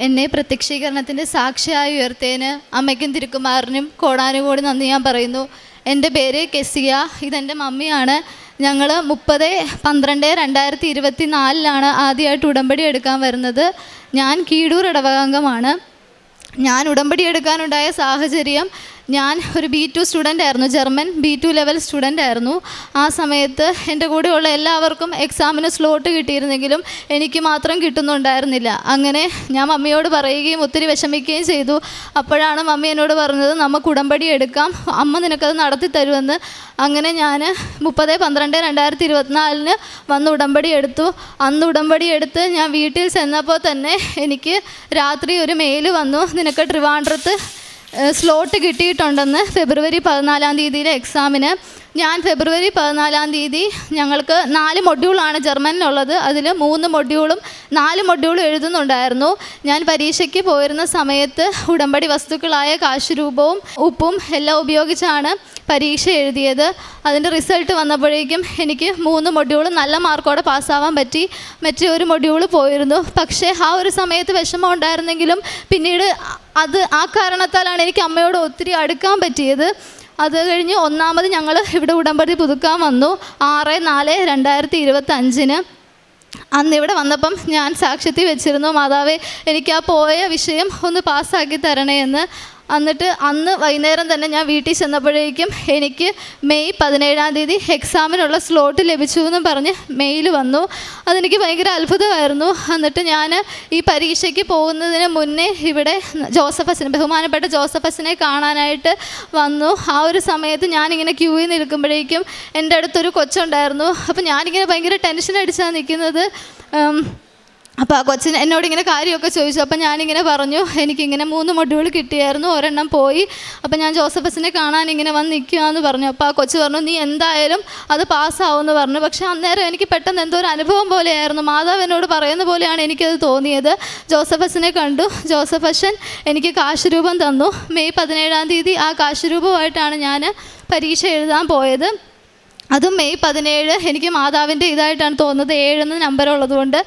എന്നെ പ്രത്യക്ഷീകരണത്തിൻ്റെ സാക്ഷിയായി ഉയർത്തേന് അമ്മയ്ക്കും തിരുക്കുമാരനും കോടാനുകോടി നന്ദി ഞാൻ പറയുന്നു. എൻ്റെ പേര് കെസിയ, ഇതെൻ്റെ മമ്മിയാണ്. ഞങ്ങൾ 30/12/2024 ആദ്യമായിട്ട് ഉടമ്പടി എടുക്കാൻ വരുന്നത്. ഞാൻ കീഴൂർ ഇടവകാംഗമാണ്. ഞാൻ ഉടമ്പടി എടുക്കാനുണ്ടായ സാഹചര്യം, ഞാൻ ഒരു B2 സ്റ്റുഡൻ്റ് ആയിരുന്നു, ജർമ്മൻ B2 ലെവൽ സ്റ്റുഡൻ്റ് ആയിരുന്നു. ആ സമയത്ത് എൻ്റെ കൂടെയുള്ള എല്ലാവർക്കും എക്സാമിന് സ്ലോട്ട് കിട്ടിയിരുന്നെങ്കിലും എനിക്ക് മാത്രം കിട്ടുന്നുണ്ടായിരുന്നില്ല. അങ്ങനെ ഞാൻ മമ്മിയോട് പറയുകയും ഒത്തിരി വിഷമിക്കുകയും ചെയ്തു. അപ്പോഴാണ് മമ്മി എന്നോട് പറഞ്ഞത്, നമുക്ക് ഉടമ്പടി എടുക്കാം, അമ്മ നിനക്കത് നടത്തി തരുമെന്ന്. അങ്ങനെ ഞാൻ 30/12/2024 വന്ന് ഉടമ്പടി എടുത്തു. അന്ന് ഉടമ്പടി എടുത്ത് ഞാൻ വീട്ടിൽ ചെന്നപ്പോൾ തന്നെ എനിക്ക് രാത്രി ഒരു മെയിൽ വന്നു, നിനക്ക് ട്രിവാൻഡ്രത്ത് സ്ലോട്ട് കിട്ടിയിട്ടുണ്ടെന്ന് ഫെബ്രുവരി 14 എക്സാമിന്. ഞാൻ ഫെബ്രുവരി 14 ഞങ്ങൾക്ക് 4 മൊഡ്യൂളാണ് ജർമ്മനിലുള്ളത്. അതിൽ 3 മൊഡ്യൂളും 4 മൊഡ്യൂളും എഴുതുന്നുണ്ടായിരുന്നു. ഞാൻ പരീക്ഷയ്ക്ക് പോയിരുന്ന സമയത്ത് ഉടമ്പടി വസ്തുക്കളായ കാശുരൂപവും ഉപ്പും എല്ലാം ഉപയോഗിച്ചാണ് പരീക്ഷ എഴുതിയത്. അതിൻ്റെ റിസൾട്ട് വന്നപ്പോഴേക്കും എനിക്ക് 3 മൊഡ്യൂളും നല്ല മാർക്കോടെ പാസ്സാവാൻ പറ്റി. മറ്റേ ഒരു മൊഡ്യൂൾ പോയിരുന്നു. പക്ഷേ ആ ഒരു സമയത്ത് വിഷമം ഉണ്ടായിരുന്നെങ്കിലും പിന്നീട് ആ കാരണത്താലാണ് എനിക്ക് അമ്മയോട് ഒത്തിരി അടുക്കാൻ പറ്റിയത്. അത് കഴിഞ്ഞ് ഒന്നാമത് ഞങ്ങൾ ഇവിടെ ഉടമ്പടി പുതുക്കാൻ വന്നു 6/4/2025. അന്നിവിടെ വന്നപ്പം ഞാൻ സാക്ഷ്യത്തിൽ വെച്ചിരുന്നു, മാതാവേ എനിക്ക് ആ പോയ വിഷയം ഒന്ന് പാസ്സാക്കി തരണേ എന്ന്. എന്നിട്ട് അന്ന് വൈകുന്നേരം തന്നെ ഞാൻ വീട്ടിൽ ചെന്നപ്പോഴേക്കും എനിക്ക് മെയ് 17 എക്സാമിനുള്ള സ്ലോട്ട് ലഭിച്ചു എന്നും പറഞ്ഞ് മെയിൽ വന്നു. അതെനിക്ക് ഭയങ്കര അത്ഭുതമായിരുന്നു. എന്നിട്ട് ഞാൻ ഈ പരീക്ഷയ്ക്ക് പോകുന്നതിന് മുന്നേ ഇവിടെ ബഹുമാനപ്പെട്ട ജോസഫസിനെ കാണാനായിട്ട് വന്നു. ആ ഒരു സമയത്ത് ഞാനിങ്ങനെ ക്യൂയിൽ നിൽക്കുമ്പോഴേക്കും എൻ്റെ അടുത്തൊരു കൊച്ചുണ്ടായിരുന്നു. അപ്പോൾ ഞാനിങ്ങനെ ഭയങ്കര ടെൻഷൻ അടിച്ചാണ് നിൽക്കുന്നത്. അപ്പോൾ ആ കൊച്ചിന് എന്നോടിങ്ങനെ കാര്യമൊക്കെ ചോദിച്ചു. അപ്പം ഞാനിങ്ങനെ പറഞ്ഞു, എനിക്കിങ്ങനെ 3 മൊഡ്യൂൾ കിട്ടിയായിരുന്നു, ഒരെണ്ണം പോയി. അപ്പം ഞാൻ ജോസഫസിനെ കാണാൻ ഇങ്ങനെ വന്ന് നിൽക്കുകയെന്ന് പറഞ്ഞു. അപ്പോൾ ആ കൊച്ച് പറഞ്ഞു, നീ എന്തായാലും അത് പാസ്സാവുമെന്ന് പറഞ്ഞു. പക്ഷേ അന്നേരം എനിക്ക് പെട്ടെന്ന് എന്തോ ഒരു അനുഭവം പോലെയായിരുന്നു. മാതാവ് എന്നോട് പറയുന്ന പോലെയാണ് എനിക്കത് തോന്നിയത്. ജോസഫസിനെ കണ്ടു. ജോസഫഷൻ എനിക്ക് കാശുരൂപം തന്നു. മെയ് 17 ആ കാശുരൂപമായിട്ടാണ് ഞാൻ പരീക്ഷ എഴുതാൻ പോയത്. അതും മെയ് 17 എനിക്ക് മാതാവിൻ്റെ ഇതായിട്ടാണ് തോന്നുന്നത്, 7 നമ്പറുള്ളത് കൊണ്ട്.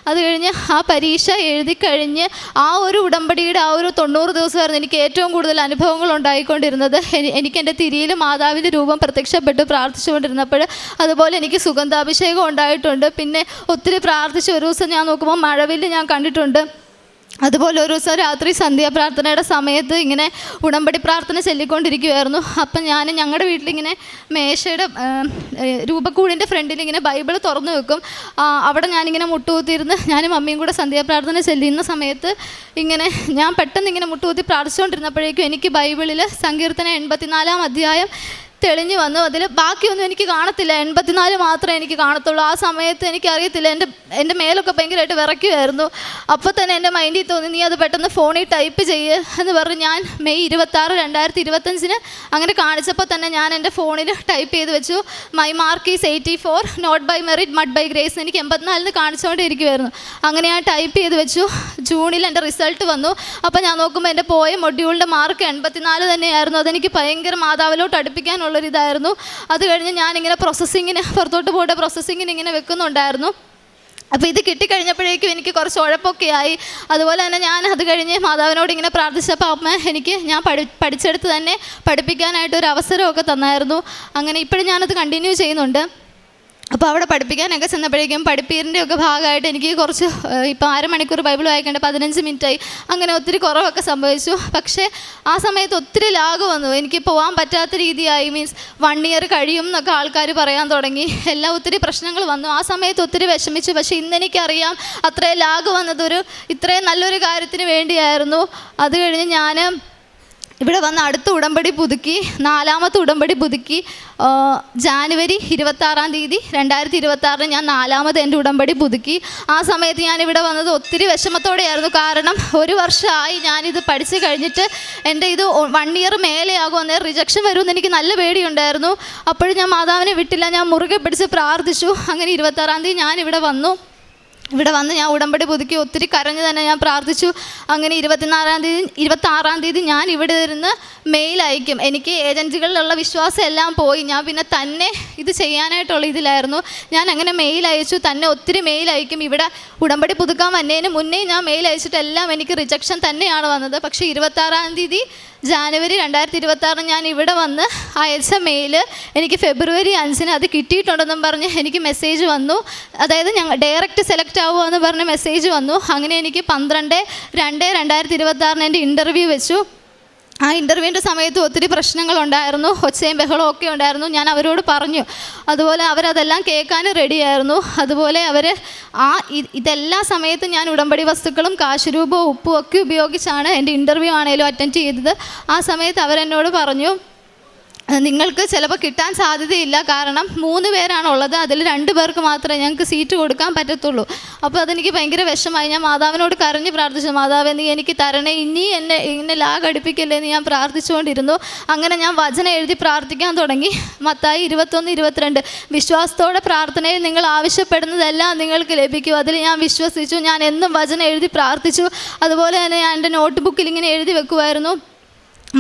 അത് കഴിഞ്ഞ് ആ പരീക്ഷ എഴുതി കഴിഞ്ഞ് ആ ഒരു ഉടമ്പടിയുടെ ആ ഒരു 90 ദിവസമായിരുന്നു എനിക്ക് ഏറ്റവും കൂടുതൽ അനുഭവങ്ങൾ ഉണ്ടായിക്കൊണ്ടിരുന്നത്. എനിക്ക് എൻ്റെ തിരിയിൽ മാതാവിൻ്റെ രൂപം പ്രത്യക്ഷപ്പെട്ട് പ്രാർത്ഥിച്ചുകൊണ്ടിരുന്നപ്പോൾ അതുപോലെ എനിക്ക് സുഗന്ധാഭിഷേകം ഉണ്ടായിട്ടുണ്ട്. പിന്നെ ഒത്തിരി പ്രാർത്ഥിച്ച് ഒരു ദിവസം ഞാൻ നോക്കുമ്പോൾ മഴവില്ല് ഞാൻ കണ്ടിട്ടുണ്ട്. അതുപോലെ ഒരു ദിവസം രാത്രി സന്ധ്യാപ്രാർത്ഥനയുടെ സമയത്ത് ഇങ്ങനെ ഉടമ്പടി പ്രാർത്ഥന ചൊല്ലിക്കൊണ്ടിരിക്കുമായിരുന്നു. അപ്പം ഞാൻ ഞങ്ങളുടെ വീട്ടിലിങ്ങനെ മേശയുടെ രൂപക്കൂടിൻ്റെ ഫ്രണ്ടിൽ ഇങ്ങനെ ബൈബിൾ തുറന്നു വെക്കും. അവിടെ ഞാനിങ്ങനെ മുട്ടുകുത്തിയിരുന്ന് ഞാനും മമ്മിയും കൂടെ സന്ധ്യാപ്രാർത്ഥന ചൊല്ലുന്ന സമയത്ത് ഇങ്ങനെ ഞാൻ പെട്ടെന്ന് ഇങ്ങനെ മുട്ടുകുത്തി പ്രാർത്ഥിച്ചുകൊണ്ടിരുന്നപ്പോഴേക്കും എനിക്ക് ബൈബിളിൽ സങ്കീർത്തനം 84 അധ്യായം തെളിഞ്ഞു വന്നു. അതിൽ ബാക്കിയൊന്നും എനിക്ക് കാണത്തില്ല, 84 മാത്രമേ എനിക്ക് കാണത്തുള്ളൂ. ആ സമയത്ത് എനിക്കറിയത്തില്ല, എൻ്റെ മേലൊക്കെ ഭയങ്കരമായിട്ട് വിറയ്ക്കുമായിരുന്നു. അപ്പോൾ തന്നെ എൻ്റെ മൈൻഡിൽ തോന്നി, നീ അത് പെട്ടെന്ന് ഫോണിൽ ടൈപ്പ് ചെയ്യ് എന്ന് പറഞ്ഞ് ഞാൻ മെയ് 26, 2025 അങ്ങനെ കാണിച്ചപ്പോൾ തന്നെ ഞാൻ എൻ്റെ ഫോണിൽ ടൈപ്പ് ചെയ്ത് വെച്ചു, my mark is 84, not by merit but by grace. എനിക്ക് 84 കാണിച്ചുകൊണ്ടിരിക്കുമായിരുന്നു. അങ്ങനെ ഞാൻ ടൈപ്പ് ചെയ്ത് വെച്ചു. ജൂണിൽ എൻ്റെ റിസൾട്ട് വന്നു. അപ്പോൾ ഞാൻ നോക്കുമ്പോൾ എൻ്റെ പോയ മൊഡ്യൂളിൻ്റെ മാർക്ക് 84 തന്നെയായിരുന്നു. അതെനിക്ക് ഭയങ്കര മാതാവിലോട്ട് അടുപ്പിക്കാനുള്ളൊരിതായിരുന്നു. അത് കഴിഞ്ഞ് ഞാനിങ്ങനെ പുറത്തോട്ട് പോയിട്ട് പ്രോസസ്സിങ്ങിന് ഇങ്ങനെ വെക്കുന്നുണ്ടായിരുന്നു. അപ്പോൾ ഇത് കിട്ടിക്കഴിഞ്ഞപ്പോഴേക്കും എനിക്ക് കുറച്ച് ഉഴപ്പൊക്കെയായി. അതുപോലെ തന്നെ ഞാൻ അത് കഴിഞ്ഞ് മാതാവിനോട് ഇങ്ങനെ പ്രാർത്ഥിച്ചപ്പോൾ അമ്മ എനിക്ക് ഞാൻ പഠിച്ചെടുത്ത് തന്നെ പഠിപ്പിക്കാനായിട്ടൊരു അവസരമൊക്കെ തന്നായിരുന്നു. അങ്ങനെ ഇപ്പോഴും ഞാനത് കണ്ടിന്യൂ ചെയ്യുന്നുണ്ട്. അപ്പോൾ അവിടെ പഠിപ്പിക്കാനൊക്കെ ചെന്നപ്പോഴേക്കും പഠിപ്പീരിൻ്റെ ഒക്കെ ഭാഗമായിട്ട് എനിക്ക് കുറച്ച് ഇപ്പോൾ 1/2 മണിക്കൂർ ബൈബിൾ വായിക്കേണ്ട 15 മിനിറ്റായി. അങ്ങനെ ഒത്തിരി കുറവൊക്കെ സംഭവിച്ചു. പക്ഷേ ആ സമയത്ത് ഒത്തിരി ലാഗ് വന്നു. എനിക്ക് പോകാൻ പറ്റാത്ത രീതിയായി. മീൻസ് 1 ഇയർ കഴിയും എന്നൊക്കെ ആൾക്കാർ പറയാൻ തുടങ്ങി. എല്ലാം ഒത്തിരി പ്രശ്നങ്ങൾ വന്നു. ആ സമയത്ത് ഒത്തിരി വിഷമിച്ചു. പക്ഷേ ഇന്നെനിക്കറിയാം അത്രയും ലാഗ് വന്നത് ഇത്രയും നല്ലൊരു കാര്യത്തിന് വേണ്ടിയായിരുന്നു. അത് കഴിഞ്ഞ് ഞാൻ ഇവിടെ വന്ന് അടുത്ത ഉടമ്പടി പുതുക്കി, 4ാമത്തെ ഉടമ്പടി പുതുക്കി. ജാനുവരി 26 2026 ഞാൻ 4ാമത് എൻ്റെ ഉടമ്പടി പുതുക്കി. ആ സമയത്ത് ഞാനിവിടെ വന്നത് ഒത്തിരി വിഷമത്തോടെയായിരുന്നു. കാരണം 1 വർഷമായി ഞാനിത് പഠിച്ച് കഴിഞ്ഞിട്ട് എൻ്റെ ഇത് 1 ഇയർ മേലെയാകും, അന്നേരം റിജക്ഷൻ വരുമെന്ന് എനിക്ക് നല്ല പേടിയുണ്ടായിരുന്നു. അപ്പോഴും ഞാൻ മാതാവിനെ വിട്ടില്ല, ഞാൻ മുറുകെ പിടിച്ച് പ്രാർത്ഥിച്ചു. അങ്ങനെ 26 ഞാനിവിടെ വന്നു. ഇവിടെ വന്ന് ഞാൻ ഉടമ്പടി പുതുക്കി ഒത്തിരി കരഞ്ഞ് തന്നെ ഞാൻ പ്രാർത്ഥിച്ചു. അങ്ങനെ 26-ാം തീയതി ഞാൻ ഇവിടെ ഇരുന്ന് മെയിൽ അയക്കും. എനിക്ക് ഏജൻസികളിലുള്ള വിശ്വാസം എല്ലാം പോയി. ഞാൻ പിന്നെ തന്നെ ഇത് ചെയ്യാനായിട്ടുള്ള ഇതിലായിരുന്നു. ഞാൻ അങ്ങനെ മെയിൽ അയച്ചു, തന്നെ ഒത്തിരി മെയിൽ അയക്കും. ഇവിടെ ഉടമ്പടി പുതുക്കാൻ വന്നതിന് മുന്നേ ഞാൻ മെയിൽ അയച്ചിട്ടെല്ലാം എനിക്ക് റിജക്ഷൻ തന്നെയാണ് വന്നത്. പക്ഷേ 26-ാം തീയതി ജാനുവരി 2026 ഞാൻ ഇവിടെ വന്ന് അയച്ച മെയിൽ എനിക്ക് ഫെബ്രുവരി 5 അത് കിട്ടിയിട്ടുണ്ടെന്നും പറഞ്ഞ് എനിക്ക് മെസ്സേജ് വന്നു. അതായത് ഞങ്ങൾ ഡയറക്റ്റ് സെലക്ട് ആവുമോ എന്ന് പറഞ്ഞ് മെസ്സേജ് വന്നു. അങ്ങനെ എനിക്ക് 12/2/2026 എൻ്റെ ഇൻ്റർവ്യൂ വെച്ചു. ആ ഇൻ്റർവ്യൂവിൻ്റെ സമയത്ത് ഒത്തിരി പ്രശ്നങ്ങളുണ്ടായിരുന്നു, ഒച്ചയും ബഹളവും ഒക്കെ ഉണ്ടായിരുന്നു. ഞാൻ അവരോട് പറഞ്ഞു, അതുപോലെ അവരതെല്ലാം കേൾക്കാനും റെഡിയായിരുന്നു. അതുപോലെ അവർ ഇതെല്ലാ സമയത്തും ഞാൻ ഉടമ്പടി വസ്തുക്കളും കാശുരൂപവും ഉപ്പും ഒക്കെ ഉപയോഗിച്ചാണ് എൻ്റെ ഇൻ്റർവ്യൂ ആണെങ്കിലും അറ്റൻഡ് ചെയ്തത്. ആ സമയത്ത് അവരെന്നോട് പറഞ്ഞു, നിങ്ങൾക്ക് ചിലപ്പോൾ കിട്ടാൻ സാധ്യതയില്ല, കാരണം 3 പേരാണുള്ളത്, അതിൽ 2 പേർക്ക് മാത്രമേ ഞങ്ങൾക്ക് സീറ്റ് കൊടുക്കാൻ പറ്റത്തുള്ളൂ. അപ്പോൾ അതെനിക്ക് ഭയങ്കര വിഷമമായി. ഞാൻ മാതാവിനോട് കരഞ്ഞ് പ്രാർത്ഥിച്ചു, മാതാവേ നീ എനിക്ക് തരണേ, ഇനി എന്നെ ലാഗ് അടുപ്പിക്കല്ലേ എന്ന് ഞാൻ പ്രാർത്ഥിച്ചുകൊണ്ടിരുന്നു. അങ്ങനെ ഞാൻ വചനം എഴുതി പ്രാർത്ഥിക്കാൻ തുടങ്ങി. മത്തായി 21-22 വിശ്വാസത്തോടെ പ്രാർത്ഥനയിൽ നിങ്ങൾ ആവശ്യപ്പെടുന്നതെല്ലാം നിങ്ങൾക്ക് ലഭിക്കും. അതിൽ ഞാൻ വിശ്വസിച്ചു. ഞാൻ എന്നും വചനം എഴുതി പ്രാർത്ഥിച്ചു. അതുപോലെ തന്നെ ഞാൻ എൻ്റെ നോട്ട് ബുക്കിൽ ഇങ്ങനെ എഴുതി വെക്കുമായിരുന്നു,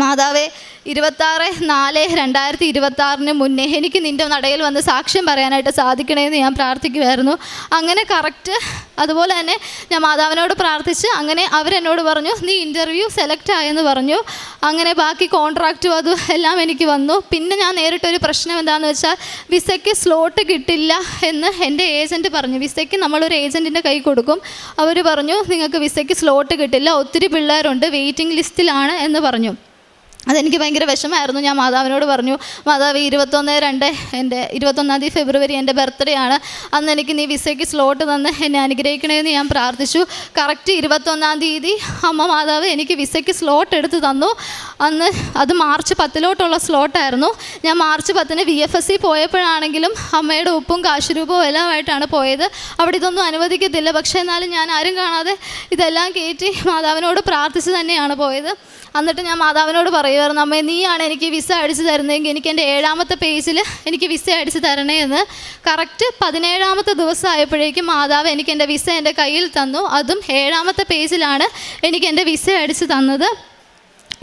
മാതാവേ 26/4/2026 മുന്നേ എനിക്ക് നിൻ്റെ നടയിൽ വന്ന് സാക്ഷ്യം പറയാനായിട്ട് സാധിക്കണമെന്ന് ഞാൻ പ്രാർത്ഥിക്കുമായിരുന്നു. അങ്ങനെ കറക്റ്റ് അതുപോലെ തന്നെ ഞാൻ മാതാവിനോട് പ്രാർത്ഥിച്ച് അങ്ങനെ അവരെന്നോട് പറഞ്ഞു, നീ ഇൻ്റർവ്യൂ സെലക്ട് ആയെന്ന് പറഞ്ഞു. അങ്ങനെ ബാക്കി കോൺട്രാക്റ്റും അതും എല്ലാം എനിക്ക് വന്നു. പിന്നെ ഞാൻ നേരിട്ടൊരു പ്രശ്നം എന്താണെന്ന് വെച്ചാൽ, വിസയ്ക്ക് സ്ലോട്ട് കിട്ടില്ല എന്ന് എൻ്റെ ഏജൻറ്റ് പറഞ്ഞു. വിസയ്ക്ക് നമ്മളൊരു ഏജൻറ്റിൻ്റെ കൈ കൊടുക്കും. അവർ പറഞ്ഞു, നിങ്ങൾക്ക് വിസയ്ക്ക് സ്ലോട്ട് കിട്ടില്ല, ഒത്തിരി പിള്ളേരുണ്ട്, വെയിറ്റിംഗ് ലിസ്റ്റിലാണ് എന്ന് പറഞ്ഞു. അതെനിക്ക് ഭയങ്കര വിഷമമായിരുന്നു. ഞാൻ മാതാവിനോട് പറഞ്ഞു, മാതാവ് 21/2 എൻ്റെ 21 ഫെബ്രുവരി എൻ്റെ ബർത്ത്ഡേ ആണ്, അന്ന് എനിക്ക് നീ വിസയ്ക്ക് സ്ലോട്ട് തന്ന് എന്നെ അനുഗ്രഹിക്കണമെന്ന് ഞാൻ പ്രാർത്ഥിച്ചു. കറക്റ്റ് 21 അമ്മ മാതാവ് എനിക്ക് വിസയ്ക്ക് സ്ലോട്ട് എടുത്ത് തന്നു. അന്ന് അത് മാർച്ച് 10 സ്ലോട്ടായിരുന്നു. ഞാൻ മാർച്ച് 10 VFSC പോയപ്പോഴാണെങ്കിലും അമ്മയുടെ ഉപ്പും കാശുരൂപവും എല്ലാമായിട്ടാണ് പോയത്. അവിടെ ഇതൊന്നും അനുവദിക്കത്തില്ല. പക്ഷേ എന്നാലും ഞാൻ ആരും കാണാതെ ഇതെല്ലാം കയറ്റി മാതാവിനോട് പ്രാർത്ഥിച്ച് തന്നെയാണ് പോയത്. എന്നിട്ട് ഞാൻ മാതാവിനോട് പറയുമായിരുന്നു, അമ്മേ നീയാണ് എനിക്ക് വിസ അടിച്ച് തരുന്നതെങ്കിൽ എനിക്ക് എൻ്റെ 7ാമത്തെ പേജിൽ എനിക്ക് വിസ അടിച്ച് തരണേ എന്ന്. കറക്റ്റ് 17ാമത്തെ ദിവസം ആയപ്പോഴേക്കും മാതാവ് എനിക്ക് എൻ്റെ വിസ എൻ്റെ കയ്യിൽ തന്നു. അതും 7ാമത്തെ പേജിലാണ് എനിക്ക് എൻ്റെ വിസ അടിച്ച് തന്നത്.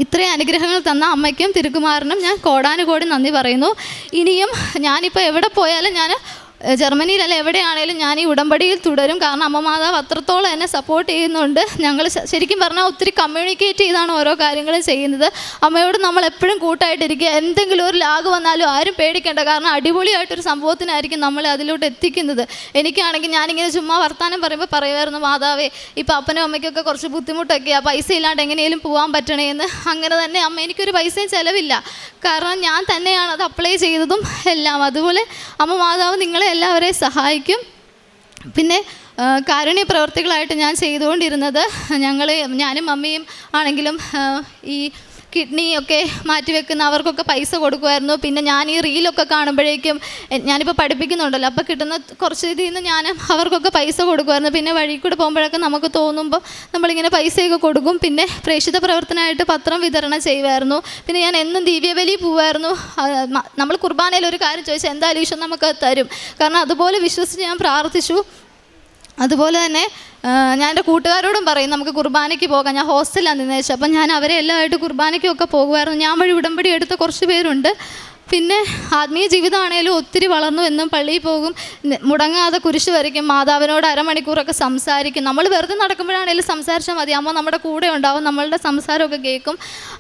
ഇത്രയും അനുഗ്രഹങ്ങൾ തന്ന അമ്മയ്ക്കും തിരുക്കുമാരനും ഞാൻ കോടാനുകോടി നന്ദി പറയുന്നു. ഇനിയും ഞാനിപ്പോൾ എവിടെ പോയാലും ഞാൻ ജർമ്മനിയിലല്ല എവിടെയാണേലും ഞാൻ ഈ ഉടമ്പടിയിൽ തുടരും. കാരണം അമ്മ മാതാവ് അത്രത്തോളം എന്നെ സപ്പോർട്ട് ചെയ്യുന്നുണ്ട്. ഞങ്ങൾ ശരിക്കും പറഞ്ഞാൽ ഒത്തിരി കമ്മ്യൂണിക്കേറ്റ് ചെയ്താണ് ഓരോ കാര്യങ്ങളും ചെയ്യുന്നത്. അമ്മയോട് നമ്മൾ എപ്പോഴും കൂട്ടായിട്ടിരിക്കുക. എന്തെങ്കിലും ഒരു ലാഗ് വന്നാലും ആരും പേടിക്കേണ്ട, കാരണം അടിപൊളിയായിട്ടൊരു സംഭവത്തിനായിരിക്കും നമ്മളെ അതിലോട്ട് എത്തിക്കുന്നത്. എനിക്കാണെങ്കിൽ ഞാനിങ്ങനെ ചുമ്മാ വർത്താനം പറയുമ്പോൾ പറയുമായിരുന്നു, മാതാവേ ഇപ്പോൾ അപ്പനും അമ്മയ്ക്കൊക്കെ കുറച്ച് ബുദ്ധിമുട്ടൊക്കെയാണ്, പൈസ ഇല്ലാണ്ട് എങ്ങനെയും പോകാൻ പറ്റണേന്ന്. അങ്ങനെ തന്നെ അമ്മ എനിക്കൊരു പൈസയും ചിലവില്ല, കാരണം ഞാൻ തന്നെയാണ് അത് അപ്ലൈ ചെയ്തതും എല്ലാം. അതുപോലെ അമ്മ മാതാവ് നിങ്ങളെ എല്ലാവരെയും സഹായിക്കും. പിന്നെ കാരുണ്യ പ്രവർത്തികളായിട്ട് ഞാൻ ചെയ്തുകൊണ്ടിരുന്നത്, ഞാനും മമ്മിയും ആണെങ്കിലും ഈ കിഡ്നിയൊക്കെ മാറ്റിവെക്കുന്ന അവർക്കൊക്കെ പൈസ കൊടുക്കുമായിരുന്നു. പിന്നെ ഞാൻ ഈ റീലൊക്കെ കാണുമ്പോഴേക്കും ഞാനിപ്പോൾ പഠിപ്പിക്കുന്നുണ്ടല്ലോ, അപ്പോൾ കിട്ടുന്ന കുറച്ച് ഇതിൽ നിന്ന് ഞാൻ അവർക്കൊക്കെ പൈസ കൊടുക്കുമായിരുന്നു. പിന്നെ വഴി കൂടെ പോകുമ്പോഴൊക്കെ നമുക്ക് തോന്നുമ്പോൾ നമ്മളിങ്ങനെ പൈസയൊക്കെ കൊടുക്കും. പിന്നെ പ്രേക്ഷിത പ്രവർത്തനമായിട്ട് പത്രം വിതരണം ചെയ്യുമായിരുന്നു. പിന്നെ ഞാൻ എന്നും ദിവ്യബലി പോവായിരുന്നു. നമ്മൾ കുർബാനയിൽ ഒരു കാര്യം ചോദിച്ചാൽ എന്തായാലും ഈശോ നമുക്ക് തരും, കാരണം അതുപോലെ വിശ്വസിച്ച് ഞാൻ പ്രാർത്ഥിച്ചു. അതുപോലെ തന്നെ ഞാൻ എൻ്റെ കൂട്ടുകാരോടും പറയും നമുക്ക് കുർബാനയ്ക്ക് പോകാം. ഞാൻ ഹോസ്റ്റലിലാണ് നിന്ന് വെച്ചത്, അപ്പം ഞാൻ അവരെ എല്ലാമായിട്ട് കുർബാനയ്ക്കൊക്കെ പോകുമായിരുന്നു. ഞാൻ വഴി ഉടമ്പടി എടുത്ത കുറച്ച് പേരുണ്ട്. പിന്നെ ആത്മീയ ജീവിതമാണേലും ഒത്തിരി വളർന്നു. എന്നും പള്ളിയിൽ പോകും, മുടങ്ങാതെ കുരിശ് വരയ്ക്കും, മാതാവിനോട് അരമണിക്കൂറൊക്കെ സംസാരിക്കും. നമ്മൾ വെറുതെ നടക്കുമ്പോഴാണേലും സംസാരിച്ചാൽ മതി, അമ്മ നമ്മുടെ കൂടെ ഉണ്ടാവും, നമ്മളുടെ സംസാരമൊക്കെ കേൾക്കും.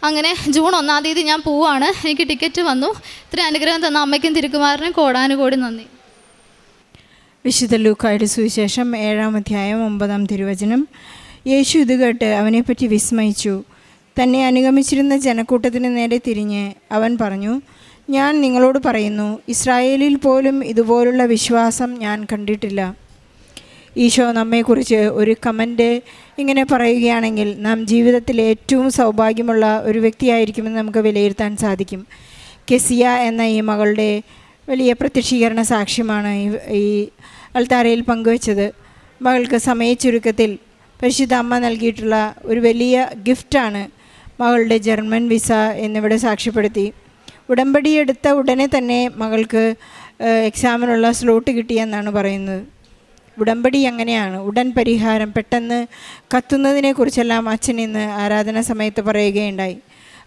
അങ്ങനെ ജൂൺ 1 ഞാൻ പോവുകയാണ്. എനിക്ക് ടിക്കറ്റ് വന്നു. ഇത്രയും അനുഗ്രഹം തന്ന അമ്മയ്ക്കും തിരുക്കുമാരനും കോടാനുകോടി നന്ദി. വിശുദ്ധ ലൂക്കായുടെ സുവിശേഷം 7-ാം അധ്യായം 9-ാം തിരുവചനം. യേശു ഇത് കേട്ട് അവനെപ്പറ്റി വിസ്മയിച്ചു. തന്നെ അനുഗമിച്ചിരുന്ന ജനക്കൂട്ടത്തിന് നേരെ തിരിഞ്ഞ് അവൻ പറഞ്ഞു, ഞാൻ നിങ്ങളോട് പറയുന്നു, ഇസ്രായേലിൽ പോലും ഇതുപോലുള്ള വിശ്വാസം ഞാൻ കണ്ടിട്ടില്ല. ഈശോ നമ്മെക്കുറിച്ച് ഒരു കമൻ്റ് ഇങ്ങനെ പറയുകയാണെങ്കിൽ നാം ജീവിതത്തിൽ ഏറ്റവും സൗഭാഗ്യമുള്ള ഒരു വ്യക്തിയായിരിക്കുമെന്ന് നമുക്ക് വിലയിരുത്താൻ സാധിക്കും. കെസിയ എന്ന ഈ മകളുടെ വലിയ പ്രത്യക്ഷീകരണ സാക്ഷ്യമാണ് ഈ അൾത്താരയിൽ പങ്കുവച്ചത്. മകൾക്ക് സമയച്ചുരുക്കത്തിൽ പരിശുദ്ധ അമ്മ നൽകിയിട്ടുള്ള ഒരു വലിയ ഗിഫ്റ്റാണ് മകളുടെ ജർമ്മൻ വിസ എന്നിവിടെ സാക്ഷ്യപ്പെടുത്തി. ഉടമ്പടി എടുത്ത ഉടനെ തന്നെ മകൾക്ക് എക്സാമിനുള്ള സ്ലോട്ട് കിട്ടിയെന്നാണ് പറയുന്നത്. ഉടമ്പടി അങ്ങനെയാണ്, ഉടൻ പരിഹാരം. പെട്ടെന്ന് കത്തുന്നതിനെക്കുറിച്ചെല്ലാം അച്ഛൻ ഇന്ന് ആരാധന സമയത്ത് പറയുകയുണ്ടായി.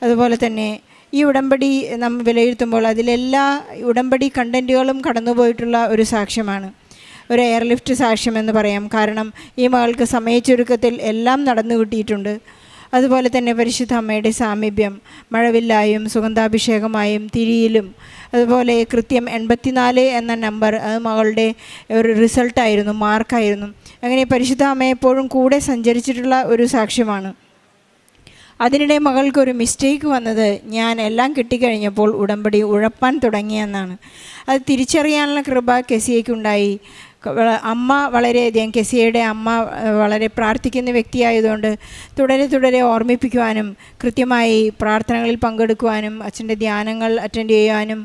അതുപോലെ തന്നെ ഈ ഉടമ്പടി നമ്മൾ വിലയിരുത്തുമ്പോൾ അതിലെല്ലാ ഉടമ്പടി കണ്ടൻറ്റുകളും കടന്നുപോയിട്ടുള്ള ഒരു സാക്ഷ്യമാണ്, ഒരു എയർലിഫ്റ്റ് സാക്ഷ്യം എന്ന് പറയാം. കാരണം ഈ മകൾക്ക് സമയച്ചുരുക്കത്തിൽ എല്ലാം നടന്നു കിട്ടിയിട്ടുണ്ട്. അതുപോലെ തന്നെ പരിശുദ്ധ അമ്മയുടെ സാമീപ്യം മഴവില്ലായും സുഗന്ധാഭിഷേകമായും തിരിയിലും, അതുപോലെ കൃത്യം 84 എന്ന നമ്പർ അത് മകളുടെ ഒരു റിസൾട്ടായിരുന്നു, മാർക്കായിരുന്നു. അങ്ങനെ പരിശുദ്ധ അമ്മ എപ്പോഴും കൂടെ സഞ്ചരിച്ചിട്ടുള്ള ഒരു സാക്ഷ്യമാണ്. അതിനിടെ മകൾക്കൊരു മിസ്റ്റേക്ക് വന്നത് ഞാൻ എല്ലാം കിട്ടിക്കഴിഞ്ഞപ്പോൾ ഉടമ്പടി ഉഴപ്പാൻ തുടങ്ങിയെന്നാണ്. അത് തിരിച്ചറിയാനുള്ള കൃപ കെസിയയ്ക്കുണ്ടായി. അമ്മ വളരെയധികം, കെസിയയുടെ അമ്മ വളരെ പ്രാർത്ഥിക്കുന്ന വ്യക്തിയായതുകൊണ്ട് തുടരെ ഓർമ്മിപ്പിക്കുവാനും കൃത്യമായി പ്രാർത്ഥനകളിൽ പങ്കെടുക്കുവാനും അച്ഛൻ്റെ ധ്യാനങ്ങൾ അറ്റൻഡ് ചെയ്യുവാനും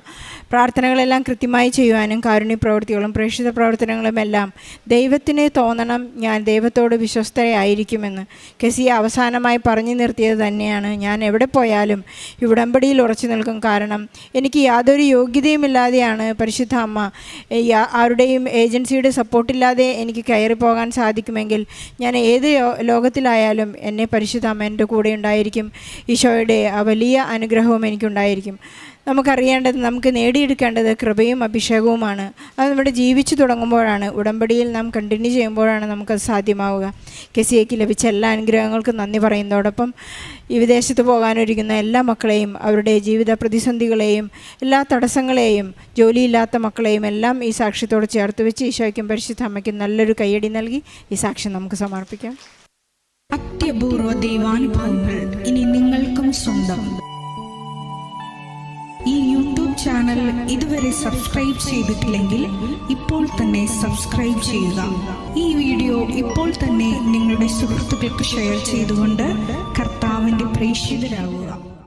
പ്രാർത്ഥനകളെല്ലാം കൃത്യമായി ചെയ്യുവാനും കാരുണ്യ പ്രവൃത്തികളും പ്രേക്ഷിത പ്രവർത്തനങ്ങളുമെല്ലാം ദൈവത്തിന് തോന്നണം ഞാൻ ദൈവത്തോട് വിശ്വസ്തയായിരിക്കുമെന്ന് കെസിയ അവസാനമായി പറഞ്ഞു നിർത്തിയത് തന്നെയാണ്. ഞാൻ എവിടെ പോയാലും ഈ ഉടമ്പടിയിൽ ഉറച്ചു നിൽക്കും. കാരണം എനിക്ക് യാതൊരു യോഗ്യതയുമില്ലാതെയാണ് പരിശുദ്ധ അമ്മ, ആരുടെയും ഏജൻസിയുടെ സപ്പോർട്ടില്ലാതെ എനിക്ക് കയറി പോകാൻ സാധിക്കുമെങ്കിൽ ഞാൻ ഏത് ലോകത്തിലായാലും എന്നെ പരിശുദ്ധ അമ്മ എൻ്റെ കൂടെ ഉണ്ടായിരിക്കും. ഈശോയുടെ ആ വലിയ അനുഗ്രഹവും എനിക്കുണ്ടായിരിക്കും. നമുക്കറിയേണ്ടത്, നമുക്ക് നേടിയെടുക്കേണ്ടത് കൃപയും അഭിഷേകവുമാണ്. അത് നമ്മുടെ ജീവിച്ചു തുടങ്ങുമ്പോഴാണ്, ഉടമ്പടിയിൽ നാം കണ്ടിന്യൂ ചെയ്യുമ്പോഴാണ് നമുക്കത് സാധ്യമാവുക. കെസിയയ്ക്ക് ലഭിച്ച എല്ലാ അനുഗ്രഹങ്ങൾക്കും നന്ദി പറയുന്നതോടൊപ്പം ഈ വിദേശത്ത് പോകാനൊരുങ്ങുന്ന എല്ലാ മക്കളെയും, അവരുടെ ജീവിത പ്രതിസന്ധികളെയും എല്ലാ തടസ്സങ്ങളെയും, ജോലിയില്ലാത്ത മക്കളെയും എല്ലാം ഈ സാക്ഷ്യത്തോട് ചേർത്ത് വെച്ച് ഈശോയ്ക്കും പരിശുദ്ധ അമ്മയ്ക്കും നല്ലൊരു കയ്യടി നൽകി ഈ സാക്ഷ്യം നമുക്ക് സമർപ്പിക്കാം. അത്യപൂർവ ദൈവാനുഭവങ്ങൾ ഇനി നിങ്ങൾക്കും സ്വന്തം. ഈ യൂട്യൂബ് ചാനൽ ഇതുവരെ സബ്സ്ക്രൈബ് ചെയ്തിട്ടില്ലെങ്കിൽ ഇപ്പോൾ തന്നെ സബ്സ്ക്രൈബ് ചെയ്യുക. ഈ വീഡിയോ ഇപ്പോൾ തന്നെ നിങ്ങളുടെ സുഹൃത്തുക്കൾക്ക് ഷെയർ ചെയ്തുകൊണ്ട് കർത്താവിൻ്റെ പ്രേക്ഷിതരാകുക.